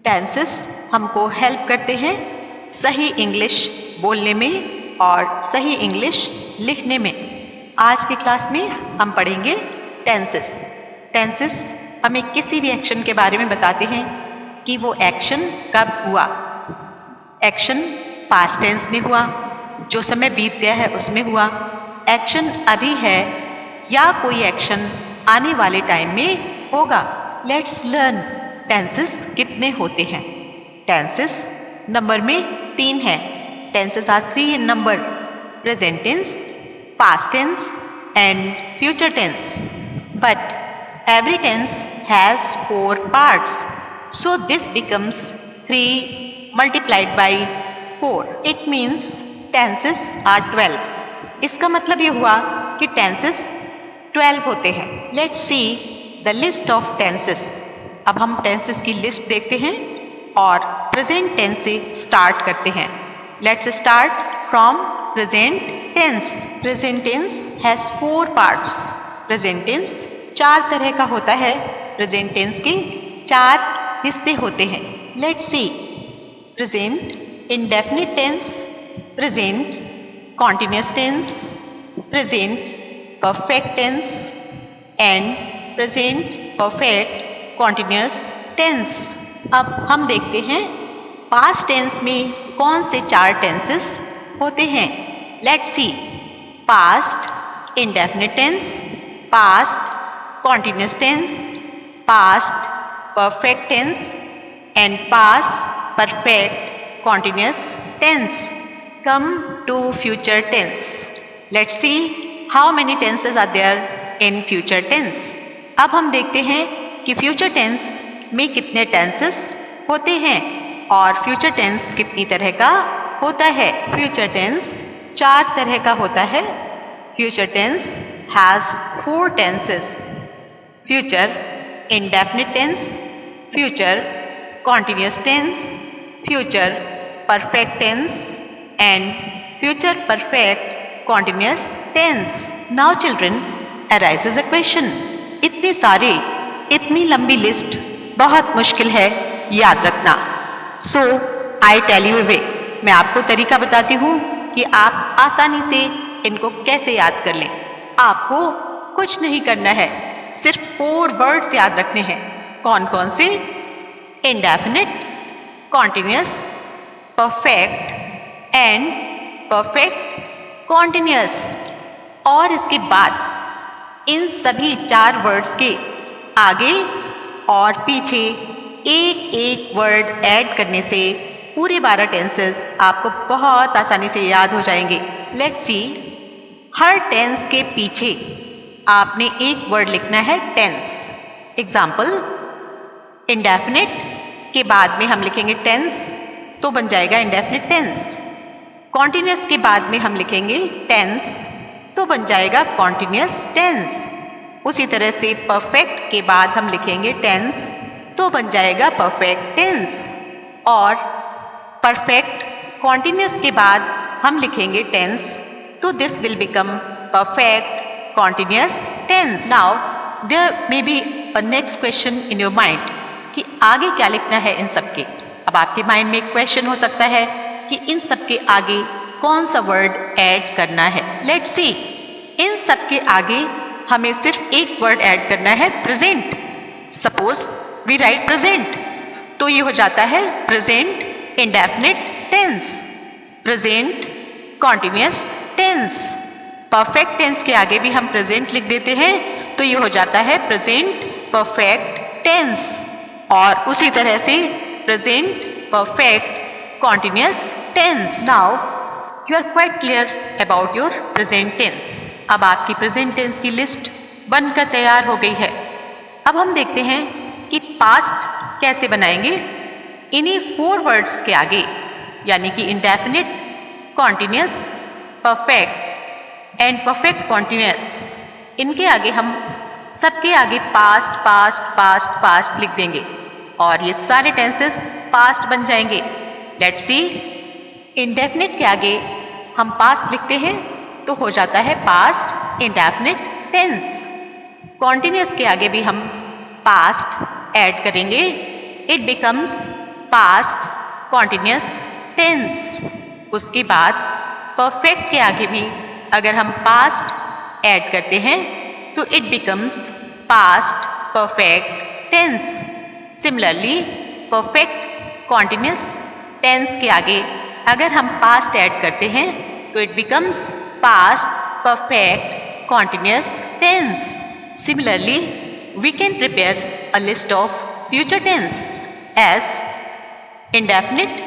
Tenses हमको help करते हैं सही इंग्लिश बोलने में और सही इंग्लिश लिखने में। आज की क्लास में हम पढ़ेंगे टेंसेस। टेंसेस हमें किसी भी एक्शन के बारे में बताते हैं कि वो एक्शन कब हुआ। एक्शन पास्ट टेंस में हुआ, जो समय बीत गया है उसमें हुआ, एक्शन अभी है या कोई एक्शन आने वाले टाइम में होगा। लेट्स लर्न टेंसेस कितने होते हैं। टेंसेस नंबर में 3 हैं। Tenses are 3 in number: present tense, past tense and future tense. But every tense has 4 parts, so this becomes 3 multiplied by 4. It means tenses are 12. इसका मतलब ये हुआ कि टेंसेस 12 होते हैं। Let's see the list of tenses. अब हम tenses की लिस्ट देखते हैं और प्रेजेंट टेंस से स्टार्ट करते हैं। Let's start from present tense. Present tense has 4 parts. Present tense 4 तरह का होता है। प्रेजेंट टेंस के 4 हिस्से होते हैं। Let's see present indefinite tense, present continuous tense, present perfect tense and present perfect continuous tense. अब हम देखते हैं पास्ट टेंस में कौन से 4 टेंसेस होते हैं। Let's see past indefinite tense, past continuous tense, past perfect tense and past perfect continuous tense. Come to future tense. Let's see how many tenses are there in future tense. अब हम देखते हैं कि future tense में कितने tenses होते हैं और फ्यूचर टेंस कितनी तरह का होता है। फ्यूचर टेंस 4 तरह का होता है। Future tense has 4 tenses: future indefinite tense, future continuous tense, future perfect tense and future perfect continuous tense. Now children, arises a question. इतनी लंबी लिस्ट बहुत मुश्किल है याद रखना। So I tell you a way. मैं आपको तरीका बताती हूँ कि आप आसानी से इनको कैसे याद कर लें। आपको कुछ नहीं करना है, सिर्फ 4 वर्ड्स याद रखने हैं। कौन कौन से? Indefinite, continuous, perfect and perfect continuous. और इसके बाद इन सभी 4 वर्ड्स के आगे और पीछे एक वर्ड ऐड करने से पूरे 12 टेंसेस आपको बहुत आसानी से याद हो जाएंगे। लेट्स सी, हर टेंस के पीछे आपने एक वर्ड लिखना है टेंस। एग्जाम्पल, इंडेफिनिट के बाद में हम लिखेंगे टेंस, तो बन जाएगा इंडेफिनिट टेंस। कॉन्टिन्यूअस के बाद में हम लिखेंगे टेंस, तो बन जाएगा कॉन्टिन्यूअस टेंस। उसी तरह से परफेक्ट के बाद हम लिखेंगे टेंस, तो बन जाएगा परफेक्ट टेंस। और परफेक्ट कॉन्टिन्यूअस के बाद हम लिखेंगे टेंस, तो this will become perfect continuous tense. Now there may be a next question in your mind कि आगे क्या लिखना है इन सब के। अब आपके माइंड में एक क्वेश्चन हो सकता है कि इन सब के आगे कौन सा वर्ड ऐड करना है। लेट्स सी, इन सब के आगे हमें सिर्फ एक वर्ड ऐड करना है, present. Suppose we write present, तो ये हो जाता है present indefinite tense, present continuous tense. Perfect tense के आगे भी हम प्रेजेंट लिख देते हैं, तो ये हो जाता है प्रेजेंट परफेक्ट टेंस। और उसी तरह से present perfect continuous tense. Now you are quite clear about your present tense. अब आपकी प्रेजेंट टेंस की लिस्ट बनकर तैयार हो गई है। अब हम देखते हैं कि पास्ट कैसे बनाएंगे। इन्हीं 4 वर्ड्स के आगे, यानी कि indefinite, continuous, perfect and perfect continuous, इनके आगे हम सबके आगे पास्ट पास्ट पास्ट पास्ट लिख देंगे और ये सारे टेंसेस पास्ट बन जाएंगे। लेट्स सी, इंडेफिनिट के आगे हम पास्ट लिखते हैं तो हो जाता है पास्ट इंडेफिनिट टेंस। कॉन्टिन्यूअस के आगे भी हम पास्ट ऐड करेंगे, it becomes past continuous tense. उसके बाद परफेक्ट के आगे भी अगर हम पास्ट ऐड करते हैं तो it becomes past perfect tense. Similarly perfect continuous tense के आगे अगर हम पास्ट ऐड करते हैं तो it becomes past perfect continuous tense. Similarly, we can prepare a list of future tense as indefinite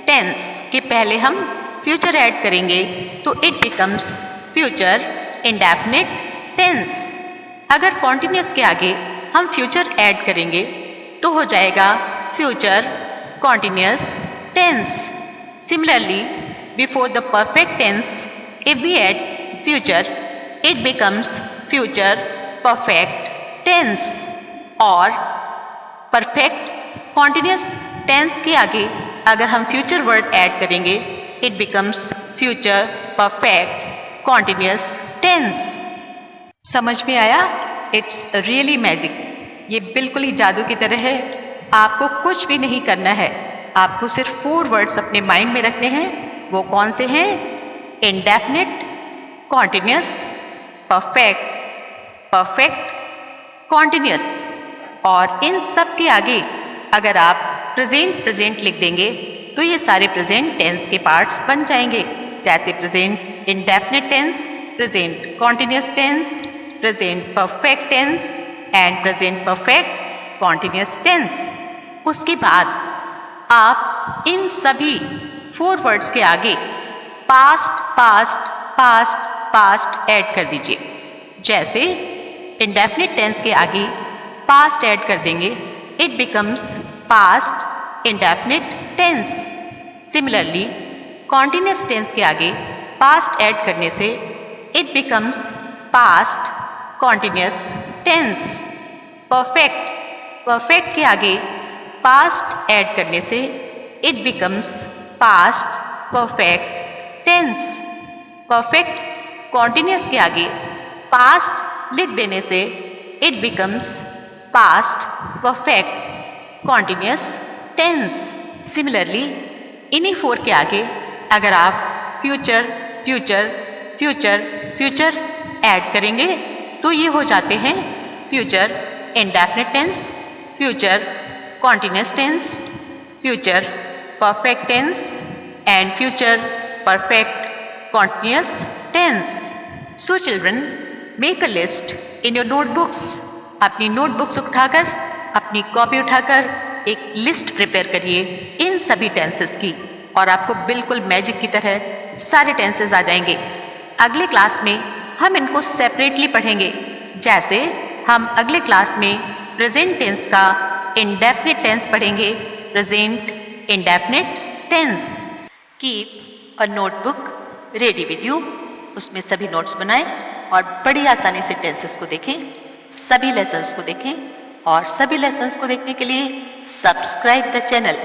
tense के पहले हम future ऐड करेंगे तो it becomes future indefinite tense. अगर continuous के आगे हम future ऐड करेंगे तो हो जाएगा future continuous tense. Similarly, before the perfect tense, if we add future, it becomes future perfect tense. और perfect continuous tense के आगे अगर हम future word ऐड करेंगे it becomes future perfect continuous tense. समझ में आया? It's really magic. ये बिल्कुल ही जादू की तरह है। आपको कुछ भी नहीं करना है, आपको सिर्फ 4 वर्ड्स अपने माइंड में रखने हैं। वो कौन से हैं? indefinite, continuous, perfect, perfect, continuous. और इन सब के आगे अगर आप प्रेजेंट लिख देंगे तो ये सारे प्रेजेंट टेंस के पार्ट्स बन जाएंगे, जैसे present indefinite tense, present continuous tense, present perfect tense and present perfect continuous tense. उसके बाद आप इन सभी 4 वर्ड्स के आगे past past past past add कर दीजिए। जैसे इंडेफिनिट टेंस के आगे पास्ट ऐड कर देंगे it becomes past indefinite tense. Similarly continuous tense के आगे पास्ट ऐड करने से it becomes past continuous tense. Perfect के आगे पास्ट ऐड करने से it becomes past perfect tense. Perfect continuous के आगे पास्ट लिख देने से it becomes past perfect continuous tense. Similarly इन्हीं 4 के आगे अगर आप future future future future add करेंगे तो ये हो जाते हैं future indefinite tense, future continuous tense, future perfect tense and future perfect continuous tense. So children, make a list in your notebooks. अपनी नोटबुक्स उठाकर, अपनी कॉपी उठाकर एक लिस्ट प्रिपेयर करिए इन सभी टेंसेस की और आपको बिल्कुल मैजिक की तरह सारे टेंसेस आ जाएंगे। अगले क्लास में हम इनको सेपरेटली पढ़ेंगे। जैसे हम अगले क्लास में प्रेजेंट टेंस का इंडेफिनिट टेंस पढ़ेंगे, present indefinite tense. Keep a notebook ready with you. उसमें सभी नोट्स बनाएं और बड़ी आसानी से टेंसेस को देखें, सभी लेसन्स को देखें और सभी लेसन्स को देखने के लिए सब्सक्राइब द चैनल।